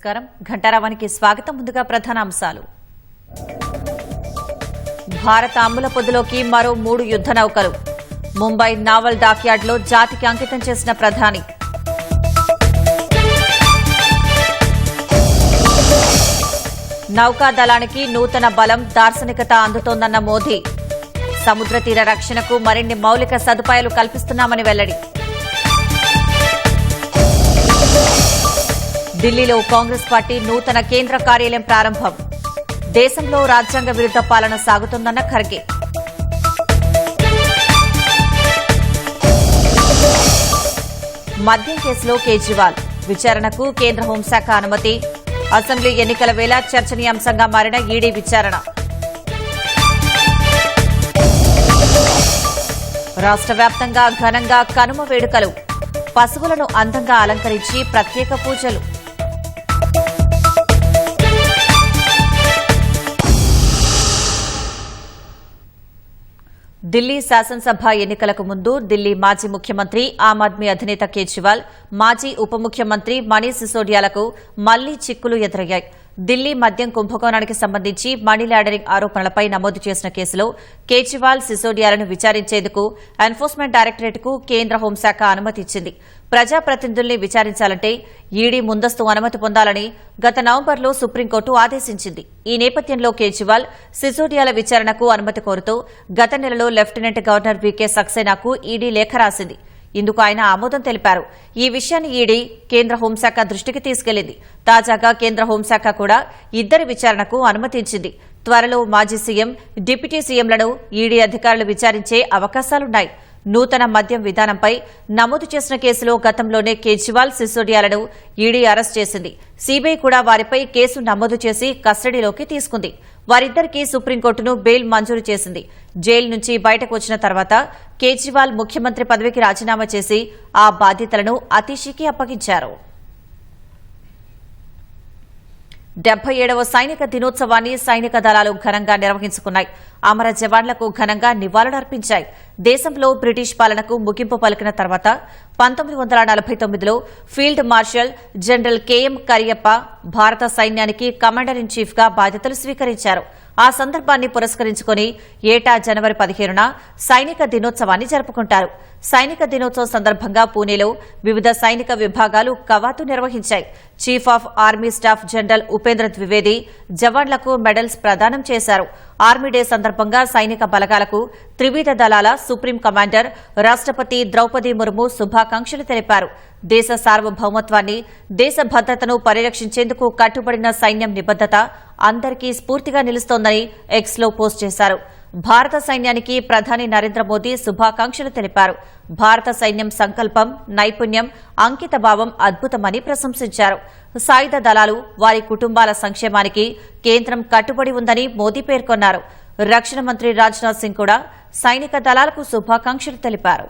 నమస్కారం. ఘంటారావానికి స్వాగతం. ముందుగా ప్రధాన అంశాలు. భారత అమ్ముల పొదిలోకి మరో 3 యుద్ధ నౌకలు. ముంబై నావల్ డాక్యార్డ్లో జాతికి అంకితం చేసిన ప్రధాని. నౌకాదళానికి నూతన బలం, దార్శనికత అందుతోందన్న మోదీ. సముద్ర తీర రక్షణకు మరిన్ని మౌలిక సదుపాయాలు కల్పిస్తున్నామని వెల్లడి. ఢిల్లీలో కాంగ్రెస్ పార్టీ నూతన కేంద్ర కార్యాలయం ప్రారంభం. దేశంలో రాజ్యాంగ విరుద్ధ పాలన సాగుతోందన్న ఖర్గే. మద్యం కేసులో కేజ్రీవాల్ విచారణకు కేంద్ర హోంశాఖ అనుమతి. అసెంబ్లీ ఎన్నికల వేళ చర్చనీయాంశంగా మారిన ఈడీ విచారణ. రాష్ట్ర వ్యాప్తంగా ఘనంగా కనుమ వేడుకలు. పశువులను అందంగా అలంకరించి ప్రత్యేక పూజలు. ఢిల్లీ శాసనసభ ఎన్నికలకు ముందు ఢిల్లీ మాజీ ముఖ్యమంత్రి ఆమ్ ఆద్మీ అధినేత కేజ్రీవాల్, మాజీ ఉప ముఖ్యమంత్రి మనీష్ సిసోడియాలకు మళ్లీ చిక్కులు ఎదురయ్యాయి. ఢిల్లీ మద్యం కుంభకోణానికి సంబంధించి మనీ లాండరింగ్ ఆరోపణలపై నమోదు చేసిన కేసులో కేజ్రీవాల్, సిసోడియాలను విచారించేందుకు ఎన్ఫోర్స్మెంట్ డైరెక్టరేట్కు కేంద్ర హోంశాఖ అనుమతి ఇచ్చింది. ప్రజాప్రతినిధుల్ని విచారించాలంటే ఈడీ ముందస్తు అనుమతి పొందాలని గత నవంబర్లో సుప్రీంకోర్టు ఆదేశించింది. ఈ నేపథ్యంలో కేజ్రీవాల్, సిసోడియాల విచారణకు అనుమతి కోరుతూ గత నెలలో లెఫ్టినెంట్ గవర్నర్ వీకే సక్సేనాకు ఈడీ లేఖ రాసింది. ఇందుకు ఆయన ఆమోదం తెలిపారు. ఈ విషయాన్ని ఈడీ కేంద్ర హోంశాఖ దృష్టికి తీసుకెళ్లింది. తాజాగా కేంద్ర హోంశాఖ కూడా ఇద్దరి విచారణకు అనుమతించింది. త్వరలో మాజీ సీఎం, డిప్యూటీ సీఎంలను ఈడీ అధికారులు విచారించే అవకాశాలున్నాయి. నూతన మద్యం విధానంపై నమోదు చేసిన కేసులో గతంలోనే కేజ్రీవాల్, సిసోడియాలను ఈడీ అరెస్ట్ చేసింది. సీబీఐ కూడా వారిపై కేసు నమోదు చేసి కస్టడీలోకి తీసుకుంది. వారిద్దరికీ సుప్రీంకోర్టును బెయిల్ మంజూరు చేసింది. జైలు నుంచి బయటకు వచ్చిన తర్వాత కేజ్రీవాల్ ముఖ్యమంత్రి పదవికి రాజీనామా చేసి ఆ బాధ్యతలను అతీషీకి అప్పగించారు. 77వ సైనిక దినోత్సవాన్ని సైనిక దళాలు ఘనంగా నిర్వహించుకున్నాయి. అమర జవాన్లకు ఘనంగా నివాళులర్పించాయి. దేశంలో బ్రిటిష్ పాలనకు ముగింపు పలికిన తర్వాత 1949లో field marshal general K M Cariappa భారత సైన్యానికి కమాండర్ ఇన్ చీఫ్ గా బాధ్యతలు స్వీకరించారు. ఆ సందర్భాన్ని పురస్కరించుకుని ఏటా జనవరి 15న సైనిక దినోత్సవాన్ని జరుపుకుంటారు. సైనిక దినోత్సవం సందర్భంగా పూణేలో వివిధ సైనిక విభాగాలు కవాతు నిర్వహించాయి. Chief of army staff general Upendra Dwivedi జవాన్లకు మెడల్స్ ప్రదానం చేశారు. ఆర్మీ డే సందర్భంగా సైనిక బలగాలకు త్రివిధ దళాల సుప్రీం కమాండర్ రాష్టపతి ద్రౌపది ముర్ము శుభాకాంక్షలు తెలిపారు. దేశ సార్వభౌమత్వాన్ని, దేశ భద్రతను పరిరక్షించేందుకు కట్టుబడిన సైన్యం నిబద్దత అందరికీ స్ఫూర్తిగా నిలుస్తోందని ఎక్స్లో పోస్ట్ చేశారు. భారత సైన్యానికి ప్రధాని నరేంద్ర మోదీ శుభాకాంక్షలు తెలిపారు. భారత సైన్యం సంకల్పం, నైపుణ్యం, అంకితభావం అద్భుతమని ప్రశంసించారు. సాయుధ దళాలు, వారి కుటుంబాల సంక్షేమానికి కేంద్రం కట్టుబడి ఉందని మోదీ పేర్కొన్నారు. రక్షణ మంత్రి రాజ్నాథ్ సింగ్ కూడా సైనిక దళాలకు శుభాకాంక్షలు తెలిపారు.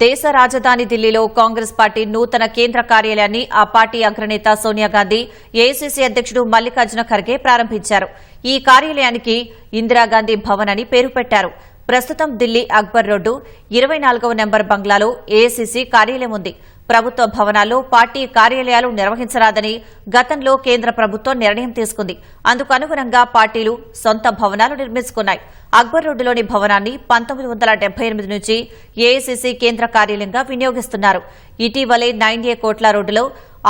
దేశ రాజధాని ఢిల్లీలో కాంగ్రెస్ పార్టీ నూతన కేంద్ర కార్యాలయాన్ని ఆ పార్టీ అగ్రనేత సోనియా గాంధీ, ఏఐసీసీ అధ్యకుడు మల్లికార్జున ఖర్గే ప్రారంభించారు. ఈ కార్యాలయానికి ఇందిరాగాంధీ భవన్ అని పేరు పెట్టారు. ప్రస్తుతం ఢిల్లీ అక్బర్ రోడ్డు 24వ నెంబర్ బంగ్లాలో ఏఐసీసీ కార్యాలయం ఉంది. ప్రభుత్వ భవనాల్లో పార్టీ కార్యాలయాలు నిర్వహించరాదని గతంలో కేంద్ర ప్రభుత్వం నిర్ణయం తీసుకుంది. అందుకు అనుగుణంగా పార్టీలు సొంత భవనాలు నిర్మించుకున్నాయి. అక్బర్ రోడ్డులోని భవనాన్ని 1978 నుంచి ఏఐసీసీ కేంద్ర కార్యాలయంగా వినియోగిస్తున్నారు. ఇటీవలే 9A కోట్ల రోడ్డులో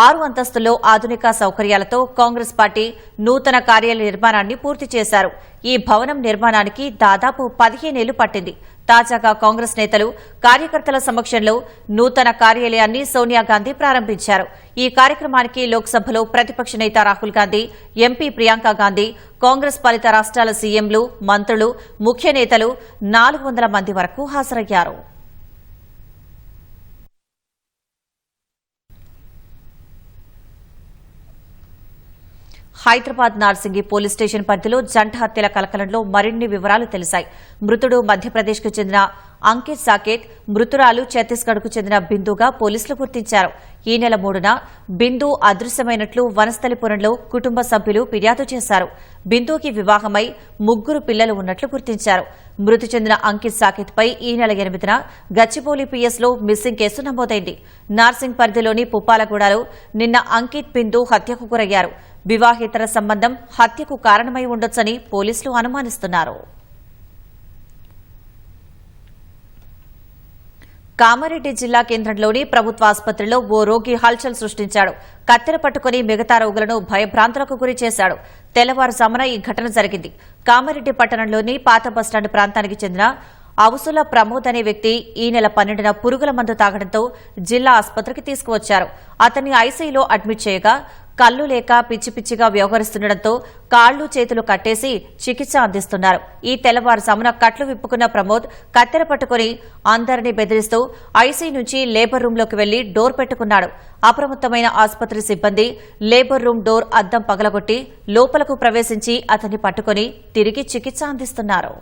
6 అంతస్తుల్లో ఆధునిక సౌకర్యాలతో కాంగ్రెస్ పార్టీ నూతన కార్యాలయ నిర్మాణాన్ని పూర్తి చేశారు. ఈ భవనం నిర్మాణానికి దాదాపు 15 ఏళ్లు పట్టింది. తాజాగా కాంగ్రెస్ నేతలు, కార్యకర్తల సమక్షంలో నూతన కార్యాలయాన్ని సోనియా గాంధీ ప్రారంభించారు. ఈ కార్యక్రమానికి లోక్సభలో ప్రతిపక్ష నేత రాహుల్ గాంధీ, ఎంపీ ప్రియాంక గాంధీ, కాంగ్రెస్ పాలిత రాష్ట్రాల సీఎంలు, మంత్రులు, ముఖ్య నేతలు 400 మంది వరకు హాజరయ్యారు. హైదరాబాద్ నార్సింగి పోలీస్ స్టేషన్ పరిధిలో జంట హత్యల కలకలంలో మరిన్ని వివరాలు తెలిశాయి. మృతుడు మధ్యప్రదేశ్కు చెందిన అంకిత్ సాకేత్, మృతురాలు ఛత్తీస్గఢ్కు చెందిన బిందుగా పోలీసులు గుర్తించారు. ఈ నెల 3న బిందు అదృశ్యమైనట్లు వనస్థలిపురంలో కుటుంబ సభ్యులు ఫిర్యాదు చేశారు. బిందుకి వివాహమై 3 పిల్లలు ఉన్నట్లు గుర్తించారు. మృతి చెందిన అంకిత్ సాకేత్పై ఈ నెల 8న గచ్చిబౌలి పీఎస్లో మిస్సింగ్ కేసు నమోదైంది. నార్సింగ్ పరిధిలోని పుప్పాలగూడలో నిన్న అంకిత్ బిందు హత్యకు గురయ్యారు. వివాహేతర సంబంధం హత్యకు కారణమై ఉండొచ్చని పోలీసులు అనుమానిస్తున్నారు. కామారెడ్డి జిల్లా కేంద్రంలోని ప్రభుత్వ ఆసుపత్రిలో ఓ రోగి హల్చల్ సృష్టించాడు. కత్తెర పట్టుకుని మిగతా రోగులను భయభ్రాంతులకు గురి చేశాడు. తెల్లవారుజామున ఈ ఘటన జరిగింది. కామారెడ్డి పట్టణంలోని పాత బస్టాండ్ ప్రాంతానికి చెందిన అవుసుల ప్రమోద్ అనే వ్యక్తి ఈ నెల 12న పురుగుల మందు తాగడంతో జిల్లా ఆసుపత్రికి తీసుకువచ్చారు. అతన్ని ఐసీయూలో అడ్మిట్ చేయగా కళ్లు లేక పిచ్చి పిచ్చిగా వ్యవహరిస్తుండటంతో కాళ్లు చేతులు కట్టేసి చికిత్స అందిస్తున్నారు. ఈ తెల్లవారుజామున కట్లు విప్పుకున్న ప్రమోద్ కత్తెర పట్టుకుని అందరినీ బెదిరిస్తూ ఐసీయూ నుంచి లేబర్ రూంలోకి వెళ్లి డోర్ పెట్టుకున్నాడు. అప్రమత్తమైన ఆసుపత్రి సిబ్బంది లేబర్ రూం డోర్ అద్దం పగలగొట్టి లోపలకు ప్రవేశించి అతన్ని పట్టుకుని తిరిగి చికిత్స అందిస్తున్నారు.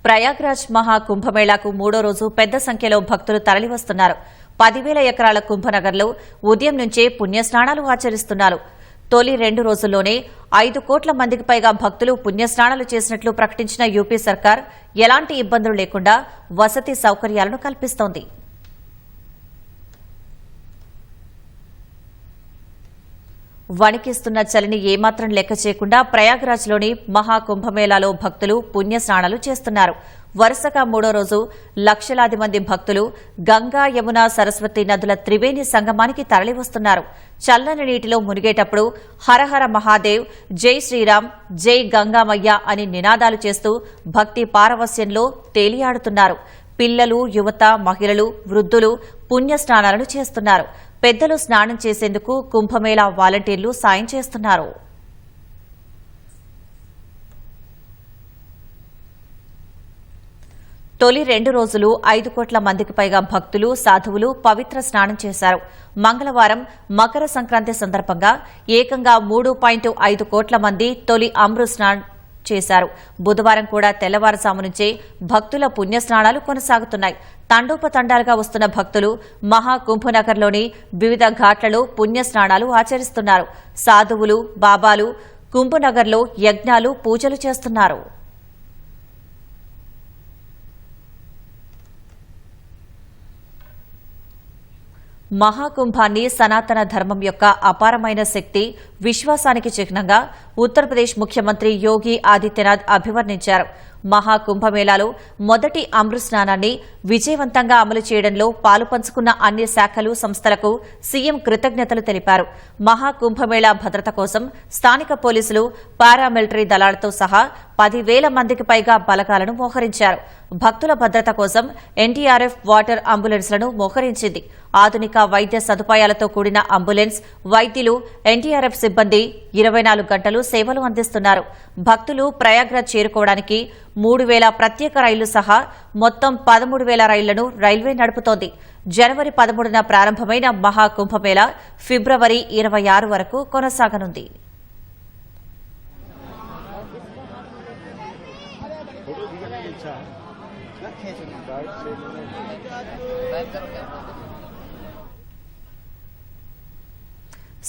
ప్రయాగ్రాజ్ మహాకుంభమేళాకు 3వ రోజు పెద్ద సంఖ్యలో భక్తులు తరలివస్తున్నారు. 10,000 ఎకరాల కుంభనగర్లో ఉదయం నుంచే పుణ్యస్నానాలు ఆచరిస్తున్నారు. తొలి 2 రోజుల్లోనే 5 కోట్ల మందికి పైగా భక్తులు పుణ్యస్నానాలు చేసినట్లు ప్రకటించిన యూపీ సర్కార్ ఎలాంటి ఇబ్బందులు లేకుండా వసతి సౌకర్యాలను కల్పిస్తోంది. వణికిస్తున్న చలిని ఏమాత్రం లెక్క చేయకుండా ప్రయాగ్రాజ్లోని మహాకుంభమేళాలో భక్తులు పుణ్యస్నానాలు చేస్తున్నారు. వరుసగా 3వ రోజు లక్షలాది మంది భక్తులు గంగా, యమున, సరస్వతి నదుల త్రివేణి సంగమానికి తరలివస్తున్నారు. చల్లని నీటిలో మునిగేటప్పుడు హరహర మహాదేవ్, జై శ్రీరామ్, జై గంగామయ్య అని నినాదాలు చేస్తూ భక్తి పారవస్యంలో తేలియాడుతున్నారు. పిల్లలు, యువత, మహిళలు, వృద్ధులు పుణ్యస్నానాలను చేస్తున్నారు. పెద్దలు స్నానం చేసేందుకు కుంభమేళా వాలంటీర్లు సాయం చేస్తున్నారు. తొలి 2 రోజులు 5 కోట్ల మందికి పైగా భక్తులు, సాధువులు పవిత్ర స్నానం చేశారు. మంగళవారం మకర సంక్రాంతి సందర్భంగా ఏకంగా 3.5 కోట్ల మంది తొలి అమృత్ స్నానం చేశారు. బుధవారం కూడా తెల్లవారుజాము నుంచే భక్తుల పుణ్యస్నానాలు కొనసాగుతున్నాయి. తండోపతండాలుగా వస్తున్న భక్తులు మహాకుంభనగర్లోని వివిధ ఘాట్లలో పుణ్యస్నానాలు ఆచరిస్తున్నారు. సాధువులు, బాబాలు కుంభనగర్లో యజ్ఞాలు, పూజలు చేస్తున్నారు. మహాకుంభాన్ని సనాతన ధర్మం యొక్క అపారమైన శక్తి, విశ్వాసానికి చిహ్నంగా ఉత్తరప్రదేశ్ ముఖ్యమంత్రి యోగి ఆదిత్యనాథ్ అభివర్ణించారు. మహాకుంభమేళాలో మొదటి అమృత్ స్నానాన్ని విజయవంతంగా అమలు చేయడంలో పాలుపంచుకున్న అన్ని శాఖలు, సంస్థలకు సీఎం కృతజ్ఞతలు తెలిపారు. మహాకుంభమేళా భద్రత కోసం స్థానిక పోలీసులు, పారామిలిటరీ దళాలతో సహా 10,000 మందికి పైగా బలగాలను మోహరించారు. భక్తుల భద్రత కోసం ఎన్డీఆర్ఎఫ్ వాటర్ అంబులెన్స్లను మోహరించింది. ఆధునిక వైద్య సదుపాయాలతో కూడిన అంబులెన్స్, వైద్యులు, ఎన్డీఆర్ఎఫ్ సిబ్బంది 24 గంటలు సేవలు అందిస్తున్నారు. భక్తులు ప్రయాగ్రాజ్ చేరుకోవడానికి 3,000 ప్రత్యేక రైళ్లు సహా మొత్తం 13,000 రైళ్లను రైల్వే నడుపుతోంది. జనవరి 13న ప్రారంభమైన మహాకుంభమేళా ఫిబ్రవరి 26 వరకు కొనసాగనుంది.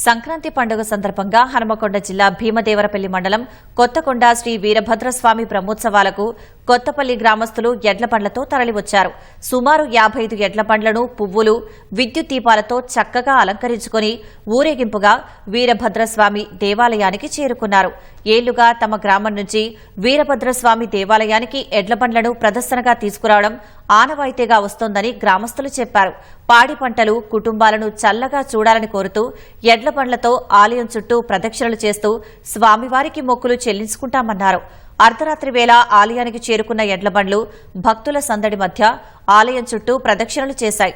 సంక్రాంతి పండుగ సందర్భంగా హనుమకొండ జిల్లా భీమదేవరపల్లి మండలం కొత్తకొండ శ్రీ వీరభద్రస్వామి బ్రహ్మోత్సవాలకు కొత్తపల్లి గ్రామస్తులు ఎడ్ల బండ్లతో తరలివచ్చారు. సుమారు 55 ఎడ్ల బండ్లను పువ్వులు, విద్యుత్ దీపాలతో చక్కగా అలంకరించుకుని ఊరేగింపుగా వీరభద్రస్వామి దేవాలయానికి చేరుకున్నారు. ఏళ్లుగా తమ గ్రామం నుంచి వీరభద్రస్వామి దేవాలయానికి ఎడ్ల బండ్లను ప్రదర్శనగా తీసుకురావడం ఆనవాయితీగా వస్తోందని గ్రామస్తులు చెప్పారు. పాడి పంటలు, కుటుంబాలను చల్లగా చూడాలని కోరుతూ ఎడ్ల బండ్లతో ఆలయం చుట్టూ ప్రదక్షిణలు చేస్తూ స్వామివారికి మొక్కులు చెల్లించుకుంటామన్నారు. అర్ధరాత్రి వేళ ఆలయానికి చేరుకున్న ఎడ్ల బండ్లు భక్తుల సందడి మధ్య ఆలయం చుట్టూ ప్రదక్షిణలు చేశాయి.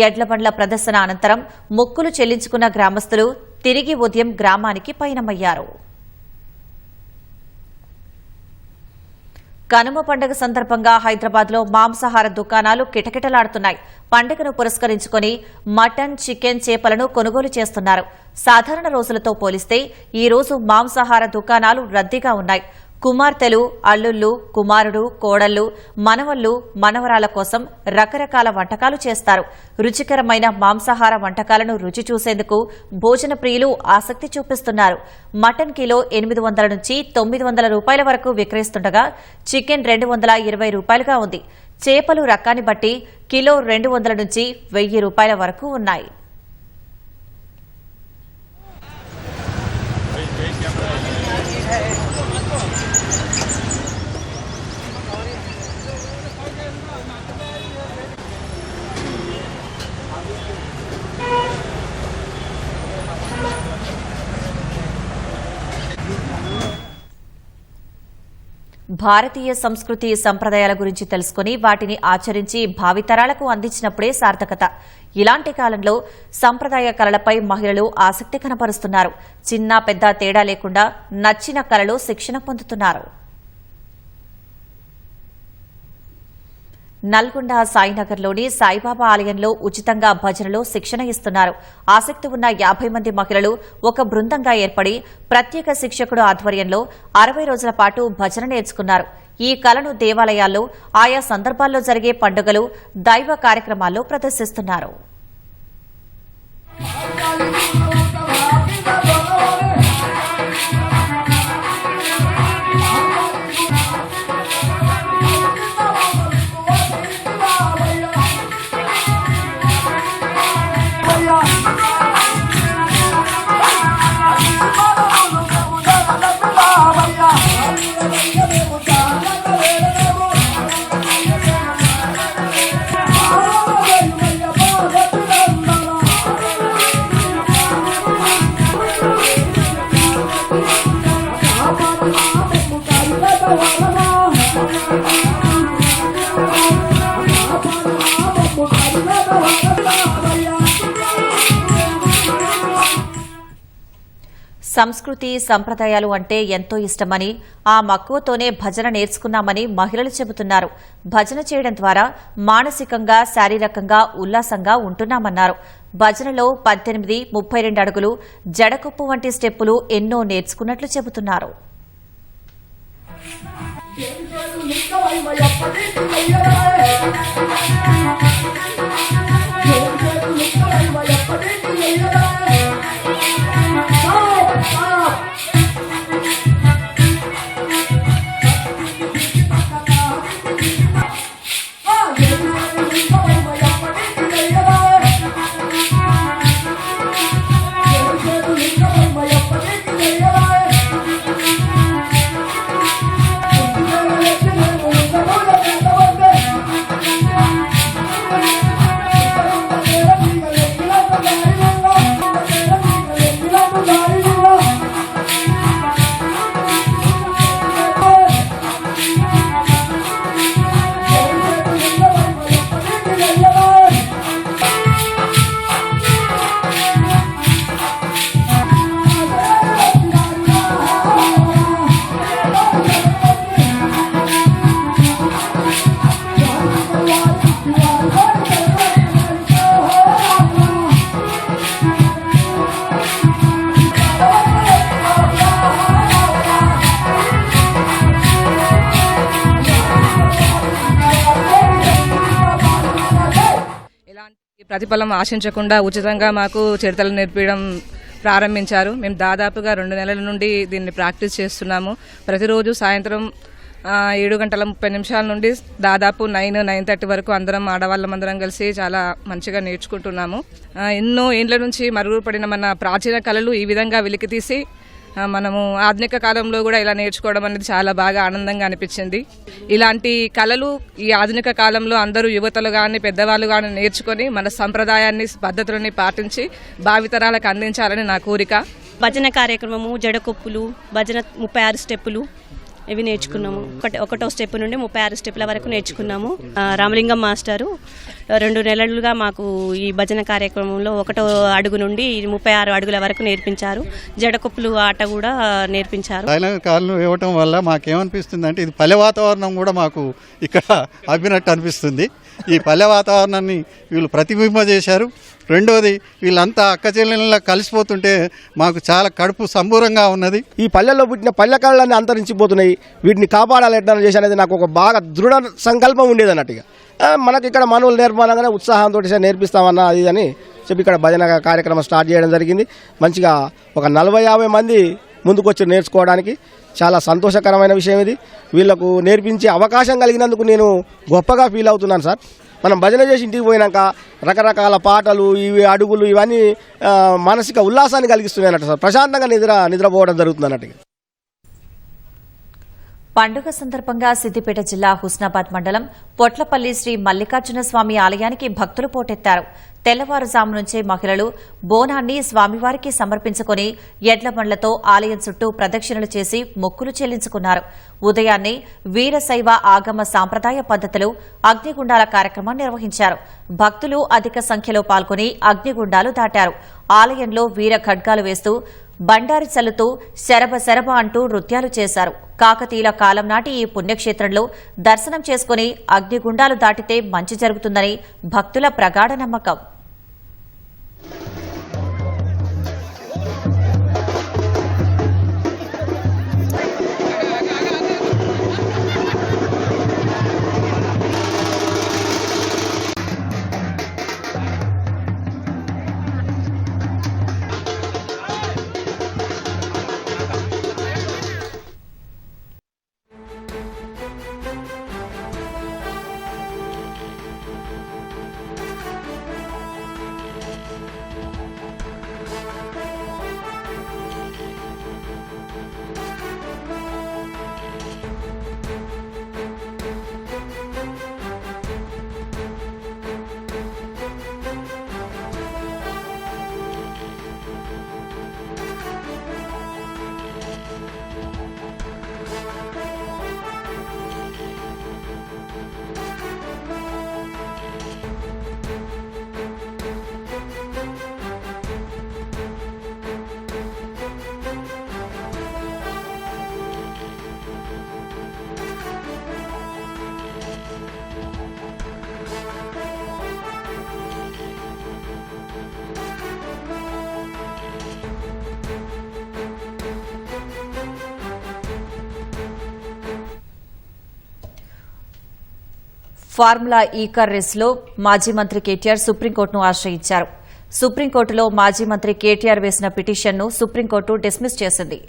ఎడ్ల బండ్ల ప్రదర్శన అనంతరం మొక్కులు చెల్లించుకున్న గ్రామస్తులు తిరిగి ఉదయం గ్రామానికి పయనమయ్యారు. కనుమ పండుగ సందర్భంగా హైదరాబాద్లో మాంసాహార దుకాణాలు కిటకిటలాడుతున్నాయి. పండుగను పురస్కరించుకుని మటన్, చికెన్, చేపలను కొనుగోలు చేస్తున్నారు. సాధారణ రోజులతో పోలిస్తే ఈ రోజు మాంసాహార దుకాణాలు రద్దీగా ఉన్నాయి. కుమార్తెలు, అల్లుళ్లు, కుమారుడు, కోడళ్లు, మనవళ్లు, మనవరాల కోసం రకరకాల వంటకాలు చేస్తారు. రుచికరమైన మాంసాహార వంటకాలను రుచి చూసేందుకు భోజన ప్రియులు ఆసక్తి చూపిస్తున్నారు. మటన్ కిలో 800 నుంచి 900 రూపాయల వరకు విక్రయిస్తుండగా చికెన్ 220 రూపాయలుగా ఉంది. చేపలు రకాన్ని బట్టి కిలో 200 నుంచి 1000 రూపాయల వరకు ఉన్నాయి. భారతీయ సంస్కృతి సంప్రదాయాల గురించి తెలుసుకుని వాటిని ఆచరించి భావితరాలకు అందించినప్పుడే సార్థకత. ఇలాంటి కాలంలో సంప్రదాయ కళలపై మహిళలు ఆసక్తి కనపరుస్తున్నారు. చిన్న పెద్ద తేడా లేకుండా నచ్చిన కళలో శిక్షణ పొందుతున్నారు. నల్గొండ సాయినగర్లోని సాయిబాబా ఆలయంలో ఉచితంగా భజనలో శిక్షణ ఇస్తున్నారు. ఆసక్తి ఉన్న 50 మంది మహిళలు ఒక బృందంగా ఏర్పడి ప్రత్యేక శిక్షకుడు ఆధ్వర్యంలో 60 రోజుల పాటు భజన నేర్చుకున్నారు. ఈ కళను దేవాలయాల్లో, ఆయా సందర్భాల్లో జరిగే పండుగలు, దైవ కార్యక్రమాల్లో ప్రదర్శిస్తున్నారు. సంస్కృతి సంప్రదాయాలు అంటే ఎంతో ఇష్టమని, ఆ మక్కువతోనే భజన నేర్చుకున్నామని మహిళలు చెబుతున్నారు. భజన చేయడం ద్వారా మానసికంగా, శారీరకంగా ఉల్లాసంగా ఉంటున్నామన్నారు. భజనలో 18, 32 అడుగులు, జడకొప్పు వంటి స్టెప్పులు ఎన్నో నేర్చుకున్నట్లు చెబుతున్నారు. ప్రతిఫలం ఆశించకుండా ఉచితంగా మాకు చిడతలు నేర్పించడం ప్రారంభించారు. మేము దాదాపుగా 2 నెలల నుండి దీన్ని ప్రాక్టీస్ చేస్తున్నాము. ప్రతిరోజు సాయంత్రం 7:30 నుండి దాదాపు 9:30 వరకు అందరం ఆడవాళ్ళమందరం కలిసి చాలా మంచిగా నేర్చుకుంటున్నాము. ఎన్నో ఏండ్ల నుంచి మరుగుపడిన మన ప్రాచీన కళలు ఈ విధంగా వెలికితీసి మనము ఆధునిక కాలంలో కూడా ఇలా నేర్చుకోవడం అనేది చాలా బాగా ఆనందంగా అనిపించింది. ఇలాంటి కళలు ఈ ఆధునిక కాలంలో అందరూ యువతలు కానీ పెద్దవాళ్ళు కానీ నేర్చుకొని మన సంప్రదాయాన్ని, పద్ధతులని పాటించి భావితరాలకు అందించాలని నా కోరిక. భజన కార్యక్రమము, జడకొప్పులు, భజన 36 స్టెప్పులు, ఇవి నేర్చుకున్నాము. ఒకటో స్టెప్ నుండి 36 స్టెప్ల వరకు నేర్చుకున్నాము. రామలింగం మాస్టారు 2 నెలలుగా మాకు ఈ భజన కార్యక్రమంలో 1వ అడుగు నుండి 36 అడుగుల వరకు నేర్పించారు. జడకొప్పులు ఆట కూడా నేర్పించారు. కాళ్ళు ఇవ్వటం వల్ల మాకేమనిపిస్తుంది అంటే ఇది పల్లె వాతావరణం కూడా మాకు ఇక్కడ అబ్బినట్టు అనిపిస్తుంది. ఈ పల్లె వాతావరణాన్ని వీళ్ళు ప్రతిబింబజేశారు. రెండోది వీళ్ళంతా అక్క చెల్లెళ్ళ కలిసిపోతుంటే మాకు చాలా కడుపు సంబూరంగా ఉన్నది. ఈ పల్లెల్లో పుట్టిన పల్లెకాళ్ళన్నీ అంతరించిపోతున్నాయి. వీటిని కాపాడాలి ఎట్లా చేసి అనేది నాకు ఒక బాగా దృఢ సంకల్పం ఉండేది అన్నట్టుగా. మనకి ఇక్కడ మనవులు నేర్పనగానే ఉత్సాహంతో నేర్పిస్తామన్నా అది అని చెప్పి ఇక్కడ భజన కార్యక్రమం స్టార్ట్ చేయడం జరిగింది. మంచిగా ఒక 40-50 మంది ముందుకు వచ్చి నేర్చుకోవడానికి చాలా సంతోషకరమైన విషయం ఇది. వీళ్లకు నేర్పించే అవకాశం కలిగినందుకు నేను గొప్పగా ఫీల్ అవుతున్నాను సార్. మనం భజన చేసి ఇంటికి పోయినాక రకరకాల పాటలు ఇవి అడుగులు ఇవన్నీ మానసిక ఉల్లాసాన్ని కలిగిస్తున్నాయి అన్నట్టు సార్. ప్రశాంతంగా నిద్రపోవడం జరుగుతుంది అన్నట్టుగా. పండుగ సందర్భంగా సిద్దిపేట జిల్లా హుస్నాబాద్ మండలం పొట్లపల్లి శ్రీ మల్లికార్జున స్వామి ఆలయానికి భక్తులు పోటెత్తారు. తెల్లవారుజాము నుంచే మహిళలు బోనాన్ని స్వామివారికి సమర్పించుకుని ఎడ్ల బండ్లతో ఆలయం చుట్టూ ప్రదక్షిణలు చేసి మొక్కులు చెల్లించుకున్నారు. ఉదయాన్నే వీరశైవ ఆగమ సాంప్రదాయ పద్దతులు అగ్నిగుండాల కార్యక్రమం నిర్వహించారు. భక్తులు అధిక సంఖ్యలో పాల్గొని అగ్నిగుండాలు దాటారు. ఆలయంలో వీర ఖడ్గాలు వేస్తూ బండారి చల్లుతూ శరభ శరభ అంటూ నృత్యాలు చేశారు. కాకతీయుల కాలం నాటి ఈ పుణ్యక్షేత్రంలో దర్శనం చేసుకుని అగ్నిగుండాలు దాటితే మంచి జరుగుతుందని భక్తుల ప్రగాఢ నమ్మకం. ఫార్ములా ఈ కార్ రేసులో మాజీ మంత్రి కేటీఆర్ సుప్రీంకోర్టును ఆశ్రయించారు. సుప్రీంకోర్టులో మాజీ మంత్రి కేటీఆర్ వేసిన పిటిషన్ను సుప్రీంకోర్టు డిస్మిస్ చేసింది.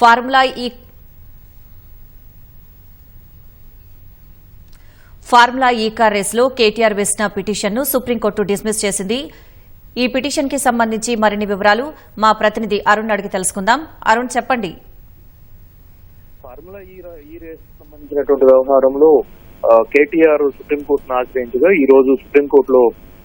ఫార్ములా ఈ కార్ రేసులో కేటీఆర్ వేసిన పిటిషన్ను సుప్రీంకోర్టు డిస్మిస్ చేసింది. ఈ పిటిషన్ కి సంబంధించి మరిన్ని వివరాలు మా ప్రతినిధి అరుణ్ అడిగి తెలుసుకుందాం. అరుణ్, చెప్పండి. ఫార్ములా ఈ రేస్ సంబంధించినటువంటి వ్యవహారంలో కేటీఆర్ సుప్రీంకోర్టును ఆశ్రయించగా ఈ రోజు సుప్రీంకోర్టులో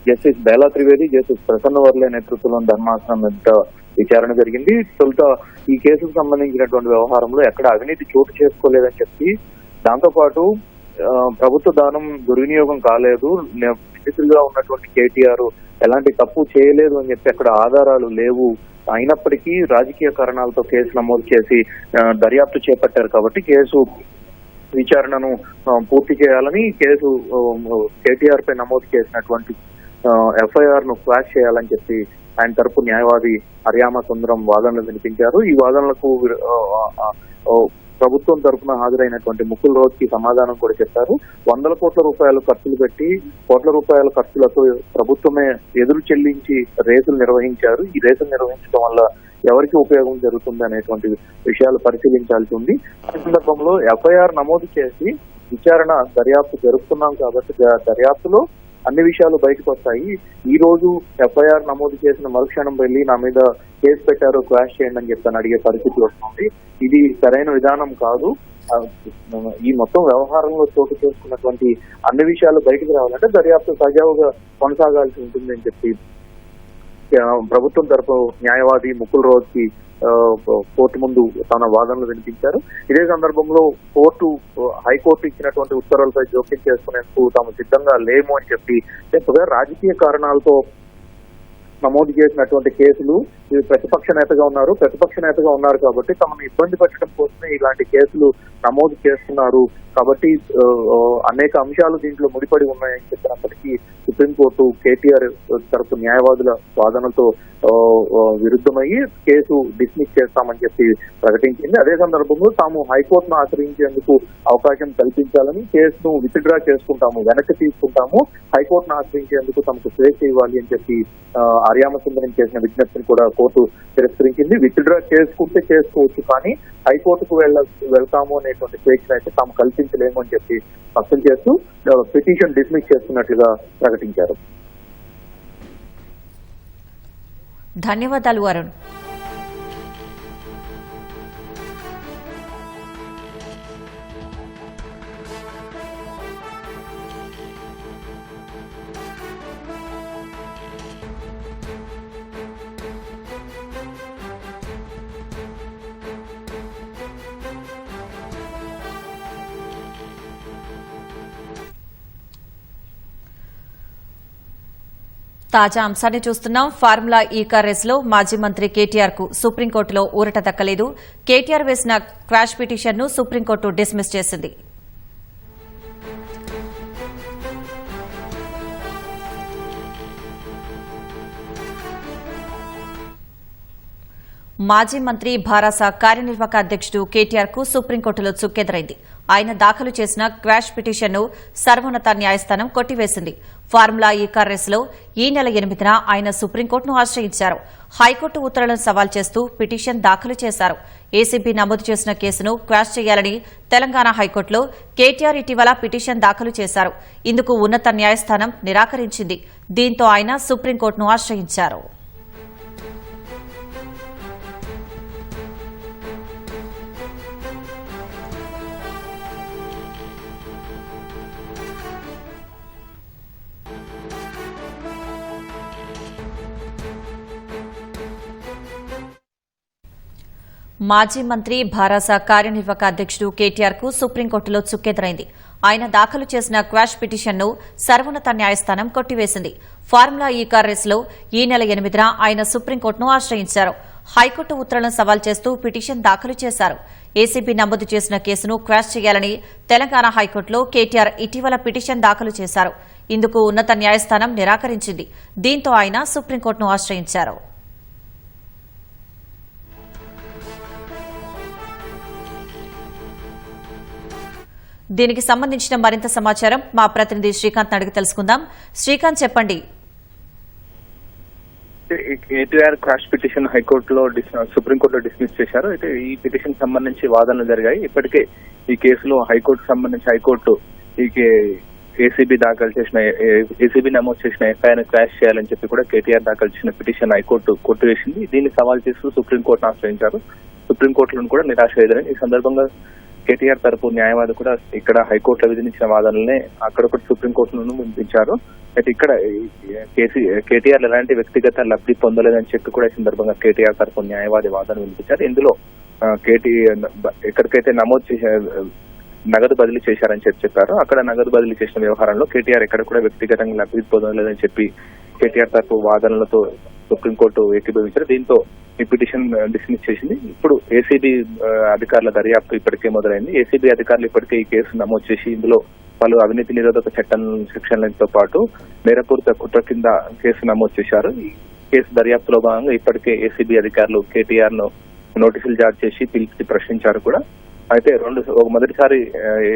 జస్టిస్ బేలా త్రివేది, జస్టిస్ ప్రసన్న వర్లే నేతృత్వంలోని ధర్మాసనం ఎదుట విచారణ జరిగింది. తొలుత ఈ కేసుకు సంబంధించినటువంటి వ్యవహారంలో ఎక్కడ అవినీతి చోటు చేసుకోలేదని చెప్పి, దాంతోపాటు ప్రభుత్వ దానం దుర్వినియోగం కాలేదు, నిందితులుగా ఉన్నటువంటి కేటీఆర్ ఎలాంటి తప్పు చేయలేదు అని చెప్పి అక్కడ ఆధారాలు లేవు, అయినప్పటికీ రాజకీయ కారణాలతో కేసు నమోదు చేసి దర్యాప్తు చేపట్టారు. కాబట్టి కేసు విచారణను పూర్తి చేయాలని, కేసు కేటీఆర్ పై నమోదు చేసినటువంటి ఎఫ్ఐఆర్ ను క్వాష్ చేయాలని చెప్పి ఆయన తరపు న్యాయవాది హరియామ సుందరం వాదనలు వినిపించారు. ఈ వాదనలకు ప్రభుత్వం తరఫున హాజరైనటువంటి ముకుల్ రోజ్ కి సమాధానం కూడా చెప్పారు. 100 కోట్ల రూపాయలు ఖర్చులు పెట్టి కోట్ల రూపాయల ఖర్చులతో ప్రభుత్వమే ఎదురు చెల్లించి రేసులు నిర్వహించారు. ఈ రేసులు నిర్వహించడం వల్ల ఎవరికి ఉపయోగం జరుగుతుంది అనేటువంటి విషయాలు పరిశీలించాల్సి ఉంది. ఈ సందర్భంలో ఎఫ్ఐఆర్ నమోదు చేసి విచారణ దర్యాప్తు జరుపుతున్నాం కాబట్టి దర్యాప్తులో అన్ని విషయాలు బయటకు వస్తాయి. ఈ రోజు ఎఫ్ఐఆర్ నమోదు చేసిన మరుక్షణం వెళ్లి నా మీద కేసు పెట్టారు, క్వాష్ చేయండి అని చెప్పని అడిగే పరిస్థితి వస్తుంది. ఇది సరైన విధానం కాదు. ఈ మొత్తం వ్యవహారంలో చోటు చేసుకున్నటువంటి అన్ని విషయాలు బయటకు రావాలంటే దర్యాప్తు సజావుగా కొనసాగాల్సి ఉంటుంది అని చెప్పి ప్రభుత్వం తరపు న్యాయవాది ముకుల్ రోజ్ కి కోర్టు ముందు తన వాదనలు వినిపించారు. ఇదే సందర్భంలో హైకోర్టు ఇచ్చినటువంటి ఉత్తర్వులపై జోక్యం చేసుకునేందుకు తాము సిద్ధంగా లేము అని చెప్పగా రాజకీయ కారణాలతో నమోదు చేసినటువంటి కేసులు ప్రతిపక్ష నేతగా ఉన్నారు కాబట్టి తమను ఇబ్బంది పెట్టడం కోసమే ఇలాంటి కేసులు నమోదు చేస్తున్నారు. కాబట్టి అనేక అంశాలు దీంట్లో ముడిపడి ఉన్నాయని చెప్పినప్పటికీ సుప్రీంకోర్టు కేటీఆర్ తరపు న్యాయవాదుల వాదనలతో విరుద్ధమయ్యి కేసు డిస్మిస్ చేస్తామని చెప్పి ప్రకటించింది. అదే సందర్భంలో తాము హైకోర్టును ఆశ్రయించేందుకు అవకాశం కల్పించాలని, కేసును విత్డ్రా చేసుకుంటాము, వెనక్కి తీసుకుంటాము, హైకోర్టును ఆశ్రయించేందుకు తమకు స్వేచ్ఛ ఇవ్వాలి అని చెప్పి హరియామ సుందరం చేసిన విజ్ఞప్తిని కూడా కోర్టు తిరస్కరించింది. విత్డ్రా చేసుకుంటే చేసుకోవచ్చు, కానీ హైకోర్టుకు వెళ్తాము అనేటువంటి స్వేచ్ఛ అయితే తాము కల్పించలేము అని చెప్పి స్పష్టం చేస్తూ పిటిషన్ డిస్మిస్ చేస్తున్నట్లుగా ప్రకటించారు. ధన్యవాదాలు అరుణ్. తాజా అంశాన్ని చూస్తున్నాం. ఫార్ములా ఈ కార్ రేసులో మాజీ మంత్రి కేటీఆర్ కు సుప్రీంకోర్టులో ఊరట దక్కలేదు. కేటీఆర్ వేసిన క్వాష్ పిటిషన్ను సుప్రీంకోర్టు డిస్మిస్ చేసింది. మాజీ మంత్రి భారాస కార్యనిర్వాహక అధ్యక్షుడు కేటీఆర్ కు సుప్రీంకోర్టులో చుక్కెదురైంది. ఆయన దాఖలు చేసిన క్వాష్ పిటిషన్ను సర్వోన్నత న్యాయస్థానం కొట్టివేసింది. ఫార్ములా ఈ కార్ రేసులో ఈ నెల 8న ఆయన సుప్రీంకోర్టును ఆశ్రయించారు. హైకోర్టు ఉత్తర్వులను సవాల్ చేస్తూ పిటిషన్ దాఖలు చేశారు. ఏసీబీ నమోదు చేసిన కేసును క్వాష్ చేయాలని తెలంగాణ హైకోర్టులో కేటీఆర్ ఇటీవల పిటిషన్ దాఖలు చేశారు. ఇందుకు ఉన్నత న్యాయస్థానం నిరాకరించింది. దీంతో ఆయన సుప్రీంకోర్టును ఆశ్రయించారు. మాజీ మంత్రి భారాస కార్యనిర్వాహక అధ్యక్షుడు కేటీఆర్ కు సుప్రీంకోర్టులో చుక్కెదురైంది. ఆయన దాఖలు చేసిన క్వాష్ పిటిషన్ను సర్వోన్నత న్యాయస్థానం కొట్టివేసింది. ఫార్ములా ఈ కార్ రేసులో ఈ నెల 8న ఆయన సుప్రీంకోర్టును ఆశ్రయించారు. హైకోర్టు ఉత్తర్వులను సవాల్ చేస్తూ పిటిషన్ దాఖలు చేశారు. ఏసీబీ నమోదు చేసిన కేసును క్వాష్ చేయాలని తెలంగాణ హైకోర్టులో కేటీఆర్ ఇటీవల పిటిషన్ దాఖలు చేశారు. ఇందుకు ఉన్నత న్యాయస్థానం నిరాకరించింది. దీంతో ఆయన సుప్రీంకోర్టును ఆశ్రయించారు. దీనికి సంబంధించిన మరింత సమాచారం మా ప్రతినిధి శ్రీకాంత్ అడిగి తెలుసుకుందాం. శ్రీకాంత్, చెప్పండి. కేటీఆర్ క్వాష్ పిటిషన్ హైకోర్టులో సుప్రీంకోర్టులో డిస్మిస్ చేశారు. అయితే ఈ పిటిషన్ సంబంధించి వాదనలు జరిగాయి. ఇప్పటికే ఈ కేసులో హైకోర్టు ఈ ఏసీబీ నమోదు చేసిన ఎఫ్ఐఆర్ క్వాష్ చేయాలని చెప్పి కూడా కేటీఆర్ దాఖలు చేసిన పిటిషన్ హైకోర్టు కొట్టివేసింది. దీన్ని సవాల్ చేస్తూ సుప్రీంకోర్టును ఆశ్రయించారు. సుప్రీంకోర్టులను కూడా నిరాశ ఎదురైంది. ఈ సందర్భంగా కేటీఆర్ తరపు న్యాయవాది కూడా ఇక్కడ హైకోర్టులో విధించిన వాదనలనే అక్కడ కూడా సుప్రీంకోర్టును వినిపించారు. అయితే ఇక్కడ కేటీఆర్ ఎలాంటి వ్యక్తిగత లబ్ధి పొందలేదని చెప్పి కూడా ఈ సందర్భంగా కేటీఆర్ తరపు న్యాయవాది వాదన వినిపించారు. ఇందులో ఎక్కడికైతే నమోదు చేసే నగదు బదిలీ చేశారని చెప్పారు. అక్కడ నగదు బదిలీ చేసిన వ్యవహారంలో కేటీఆర్ ఎక్కడ కూడా వ్యక్తిగతంగా లబ్ధి పొందలేదని చెప్పి కేటీఆర్ తరపు వాదనలతో సుప్రీంకోర్టు ఏకీభవించారు. దీంతో ఈ పిటిషన్ డిస్మిస్ చేసింది. ఇప్పుడు ఏసీబీ అధికారుల దర్యాప్తు ఇప్పటికే మొదలైంది. ఏసీబీ అధికారులు ఇప్పటికే ఈ కేసు నమోదు చేసి ఇందులో పలు అవినీతి నిరోధక చట్టం సెక్షన్లతో పాటు నేరపూరిత కుట్ర కింద కేసు నమోదు చేశారు. కేసు దర్యాప్తులో భాగంగా ఇప్పటికే ఏసీబీ అధికారులు కేటీఆర్ ను నోటీసులు జారీ చేసి పిలిచి ప్రశ్నించారు కూడా. అయితే మొదటిసారి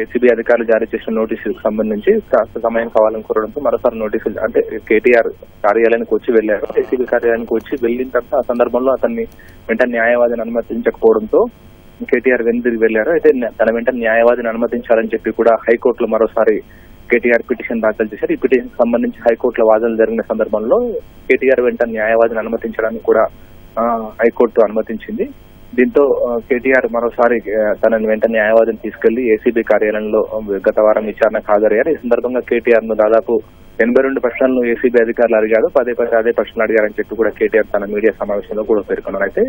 ఏసీబీ అధికారులు జారీ చేసిన నోటీసులకు సంబంధించి కాస్త సమయం కావాలని కోరడంతో మరోసారి నోటీసులు అంటే కేటీఆర్ కార్యాలయానికి వచ్చి వెళ్లారు. ఏసీబీ కార్యాలయానికి వచ్చి వెళ్లిన తర్వాత ఆ సందర్భంలో అతన్ని వెంటనే న్యాయవాదిని అనుమతించకపోవడంతో కేటీఆర్ వెనుదిరిగి వెళ్లారు. అయితే తన వెంట న్యాయవాదిని అనుమతించాలని చెప్పి కూడా హైకోర్టులో మరోసారి కేటీఆర్ పిటిషన్ దాఖలు చేశారు. ఈ పిటిషన్ సంబంధించి హైకోర్టులో వాదనలు జరిగిన సందర్భంలో కేటీఆర్ వెంట న్యాయవాదిని అనుమతించడానికి కూడా హైకోర్టు అనుమతించింది. దీంతో కేటీఆర్ మరోసారి తనని వెంట న్యాయవాదిని తీసుకెళ్లి ఏసీబీ కార్యాలయంలో గత వారం విచారణకు హాజరయ్యారు. ఈ సందర్భంగా కేటీఆర్ ను దాదాపు 82 ప్రశ్నలను ఏసీబీ అధికారులు అడిగారు. పదే అదే ప్రశ్నలు అడిగారని చెప్పి కూడా కేటీఆర్ తన మీడియా సమావేశంలో కూడా పేర్కొన్నారు. అయితే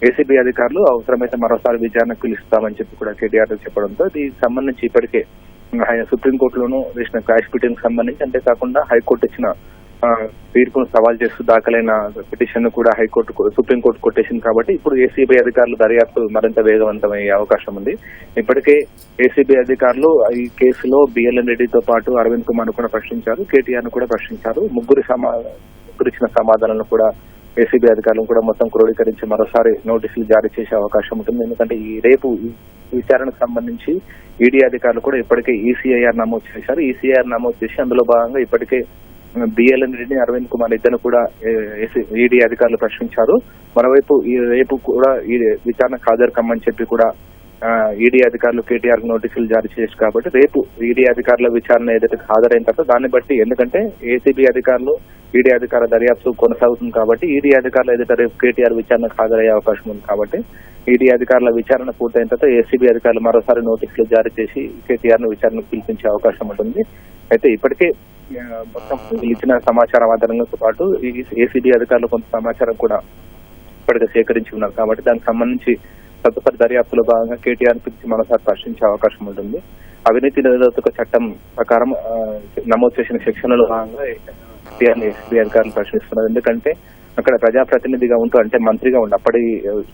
ఏసీబీ అధికారులు అవసరమైతే మరోసారి విచారణకు పిలుస్తామని చెప్పి కూడా కేటీఆర్ చెప్పడంతో దీనికి సంబంధించి ఇప్పటికే సుప్రీంకోర్టులోనూ వేసిన క్రాష్ పిటిషన్ సంబంధించి అంతేకాకుండా హైకోర్టు ఇచ్చిన తీర్పును సవాల్ చేస్తూ దాఖలైన పిటిషన్ కూడా సుప్రీంకోర్టు కొట్టేసింది. కాబట్టి ఇప్పుడు ఏసీబీ అధికారులు దర్యాప్తు మరింత వేగవంతమయ్యే అవకాశం ఉంది. ఇప్పటికే ఏసీబీ అధికారులు ఈ కేసులో బిఎల్ఎన్ రెడ్డితో పాటు అరవింద్ కుమార్ ను కూడా ప్రశ్నించారు, కేటీఆర్ ను కూడా ప్రశ్నించారు. ముగ్గురు ఇచ్చిన సమాధానాలను కూడా ఏసీబీ అధికారులను కూడా మొత్తం క్రోడీకరించి మరోసారి నోటీసులు జారీ చేసే అవకాశం ఉంటుంది. ఎందుకంటే రేపు విచారణకు సంబంధించి ఈడీ అధికారులు కూడా ఇప్పటికే ఈసీఐఆర్ నమోదు చేశారు. ఈసీఐఆర్ నమోదు చేసి అందులో భాగంగా ఇప్పటికే బిఎల్ఎన్ రెడ్డి, అరవింద్ కుమార్ ఇద్దరు కూడా ఈడీ అధికారులు ప్రశ్నించారు. మరోవైపు రేపు కూడా ఈ విచారణకు హాజరు కమ్మని చెప్పి కూడా ఈడీ అధికారులు కేటీఆర్ నోటీసులు జారీ చేశారు. కాబట్టి రేపు ఈడీ అధికారుల విచారణ ఏదైతే హాజరైన తర్వాత దాన్ని బట్టి, ఎందుకంటే ఏసీబీ అధికారులు ఈడీ అధికారుల దర్యాప్తు కొనసాగుతుంది కాబట్టి ఈడీ అధికారులు ఏదైతే రేపు కేటీఆర్ విచారణకు హాజరయ్యే అవకాశం ఉంది. కాబట్టి ఈడీ అధికారుల విచారణ పూర్తయిన తర్వాత ఏసీబీ అధికారులు మరోసారి నోటీసులు జారీ చేసి కేటీఆర్ ను విచారణకు పిలిపించే అవకాశం ఉంటుంది. అయితే ఇప్పటికే మొత్తం ఇచ్చిన సమాచారం ఆధారంగా పాటు ఏసీబీ అధికారులు కొంత సమాచారం కూడా ఇప్పటికే సేకరించి ఉన్నారు. కాబట్టి దానికి సంబంధించి తదుపరి దర్యాప్తులో భాగంగా కేటీఆర్ పిలిచి మరోసారి ప్రశ్నించే అవకాశం ఉంటుంది. అవినీతి నిరోధక చట్టం ప్రకారం నమోదు చేసిన సెక్షన్లలో భాగంగా ఏసీబీ అధికారులు ప్రశ్నిస్తున్నారు. ఎందుకంటే అక్కడ ప్రజాప్రతినిధిగా ఉంటూ అంటే మంత్రిగా ఉండి అప్పటి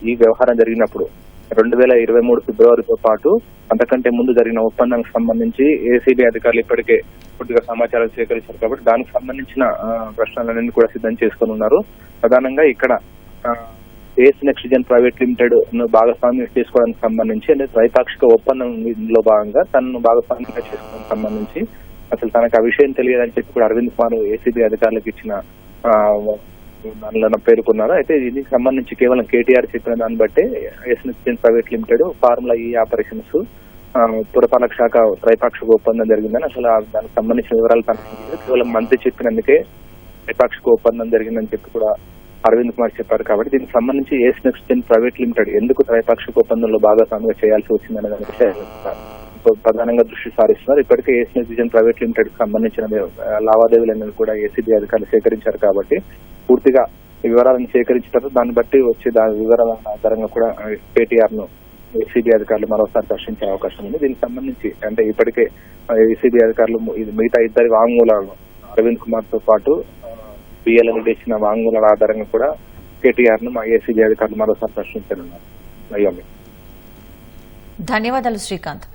ఈ వ్యవహారం జరిగినప్పుడు 2023 ఫిబ్రవరితో పాటు అంతకంటే ముందు జరిగిన ఒప్పందానికి సంబంధించి ఏసీబీ అధికారులు ఇప్పటికే పూర్తిగా సమాచారం సేకరించారు. కాబట్టి దానికి సంబంధించిన ప్రశ్నలన్నీ కూడా సిద్ధం చేసుకుని ఉన్నారు. ప్రధానంగా ఇక్కడ ఏస్ నెక్స్ట్జెన్ ప్రైవేట్ లిమిటెడ్ ను భాగస్వామ్యం చేసుకోవడానికి సంబంధించి అంటే ద్వైపాక్షిక ఒప్పందంలో భాగంగా తనను భాగస్వామ్యంగా చేసుకోవడానికి సంబంధించి అసలు తనకు ఆ విషయం తెలియదని చెప్పి కూడా అరవింద్ కుమార్ ఏసీబీ అధికారులకు ఇచ్చిన దానిలో పేర్కొన్నారు. అయితే దీనికి సంబంధించి కేవలం కేటీఆర్ చెప్పిన దాన్ని బట్టే ఏస్ నెక్స్ట్జెన్ ప్రైవేట్ లిమిటెడ్ ఫార్ములా ఈ ఆపరేషన్స్ పురపాలక శాఖ ద్వైపాక్షిక ఒప్పందం జరిగిందని అసలు దానికి సంబంధించిన వివరాలు తనకు కేవలం మంత్రి చెప్పినందుకే ద్వైపాక్షిక ఒప్పందం జరిగిందని చెప్పి కూడా అరవింద్ కుమార్ చెప్పారు. కాబట్టి దీనికి సంబంధించి ఏస్ నెక్స్ట్జెన్ ప్రైవేట్ లిమిటెడ్ ఎందుకు ద్వైపాక్షిక ఒప్పందంలో భాగస్వామిగా చేయాల్సి వచ్చిందనే దాని విషయాలు ప్రధానంగా దృష్టి సారిస్తున్నారు. ఇప్పటికే ఏస్ నెక్స్ట్జెన్ ప్రైవేట్ లిమిటెడ్ కు సంబంధించిన లావాదేవీలన్నీ కూడా ఏసీబీ అధికారులు సేకరించారు. కాబట్టి పూర్తిగా ఈ వివరాలను సేకరించిన తర్వాత దాన్ని బట్టి వచ్చే దాని వివరాల ఆధారంగా కూడా కేటీఆర్ ను ఏసీబీ అధికారులు మరోసారి ప్రశ్నించే అవకాశం ఉంది. దీనికి సంబంధించి అంటే ఇప్పటికే ఏసీబీ అధికారులు మిగతా ఇద్దరి వాంగ్మూలాలను అరవింద్ కుమార్ తో పాటు బిఎల్ఎన్ ఇచ్చిన వాంగ్మూలాల ఆధారంగా కూడా కేటీఆర్ ను మా ఏసీబీ అధికారులు మరోసారి ప్రశ్నించనున్నారు. ధన్యవాదాలు శ్రీకాంత్.